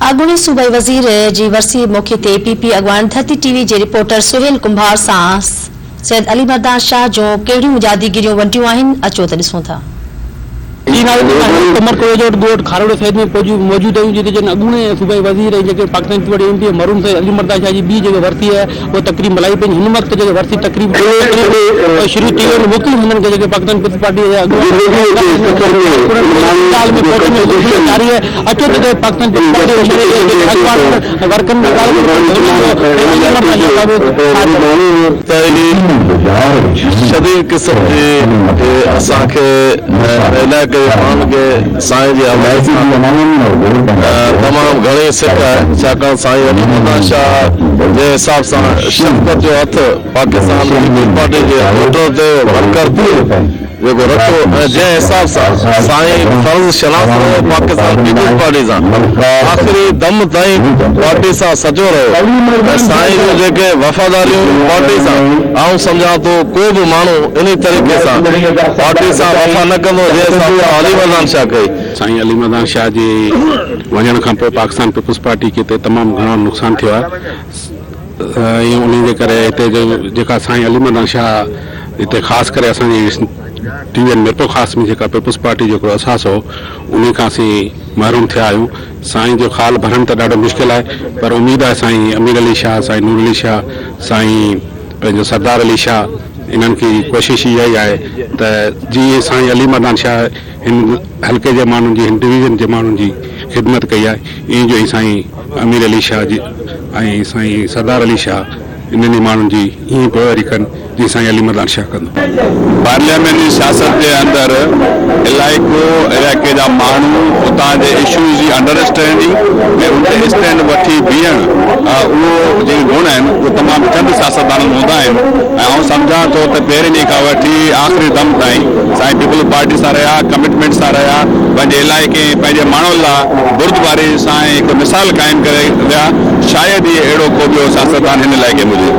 अॻूणे सूबाई वज़ीर जी वरसी मौक़े ते पीपी अॻवान धरती टीवी जे रिपोर्टर सुहेल कुंभार सां सैयद अली मर्दान शाह जो कहिड़ियूं यादगिरियूं वंडियूं आहिनि, अचो त ॾिसूं था। कमर गोट खारोड़ सैद में मौजूद आहियूं जिते जन अॻूणे सूबाई वज़ीर जेके पाकिस्तान वटि एमपी मरून सैयद अली मर्दान शाह जी ॿी जेके वरसी है वो तकरीब मलाई पई। हिन वक़्तु जेके वरसी तकरीब शुरू थी वई, मोकिलियूं हुननि खे जेके पाकिस्तान पीपल्स पार्टी जे जारी है। अचो त पाकिस्तान शदीद किस्म के असांखे इलाइक़े पान के साईं जी आवाज़ तमाम घणी सिक है, छाकाणि साईं अली मर्दान शाह जे हिसाब सां शफ़क़त जो हथ पाकिस्तान पीपल्स पार्टी जे वोटर ते वर्कर ते जेको रखो ऐं जंहिं हिसाब सां साईं फर्ज़ शनास रहियो पाकिस्तान पीपल्स पार्टी सां आख़िरी दम ताईं पार्टी सां सॼो रहियो ऐं साईं जूं जेके वफ़ादारियूं पार्टी सां आऊं सम्झां थो को बि माण्हू इन तरीक़े सां पार्टी सां वफ़ा न कंदो जंहिं हिसाब सां अली मर्दान शाह कई। साईं अली मर्दान शाह जे वञण खां पोइ पाकिस्तान पीपल्स पार्टी खे तमामु घणो नुक़सान थियो आहे। उन जे करे हिते जेका साईं अली मर्दान शाह हिते ख़ासि करे असांजी टीवी मिर्पो ख़ासि में जेका पीपल्स पार्टी जो असास हो उन खां असीं महरूम थिया आहियूं। साईं जो ख़ाल भरण त ॾाढो मुश्किल आहे, पर उम्मीद आहे साईं अमीर अली शाह, साईं नूर अली शाह, साईं पंहिंजो सरदार अली शाह इन्हनि की कोशिश इहा ई आहे त जीअं साईं अली मर्दान शाह हिन हल्के जे माण्हुनि जी, हिन डिवीज़न जे माण्हुनि जी ख़िदमत कई आहे, ईअं जो ई साईं अमीर अली शाह जी ऐं साईं सरदार अली शाह इन्हनि माण्हुनि जी ईअं पोइवारी कनि जीअं साईं अली मर्दान शाह कंदो। पार्लियामेंटी सियासत के अंदर इलाइक़े जा माण्हू उतां जे इशूज़ जी अंडरस्टैंडिंग ऐं उन ते स्टैंड वठी बीहण उहो जेके गुण आहिनि उहे तमामु चंद सियासतदान हूंदा आहिनि ऐं आउं सम्झां थो त पहिरें ॾींहं खां वठी आख़िरी दम ताईं साईं पीपल्स पार्टी सां रहिया, कमिटमेंट सां रहिया, पंहिंजे इलाइक़े पंहिंजे माण्हुनि लाइ बुर्दबारी सां हिकु मिसाल क़ाइमु करे विया। शायदि ई अहिड़ो को ॿियो सियासतदान हिन इलाइक़े में हुजे।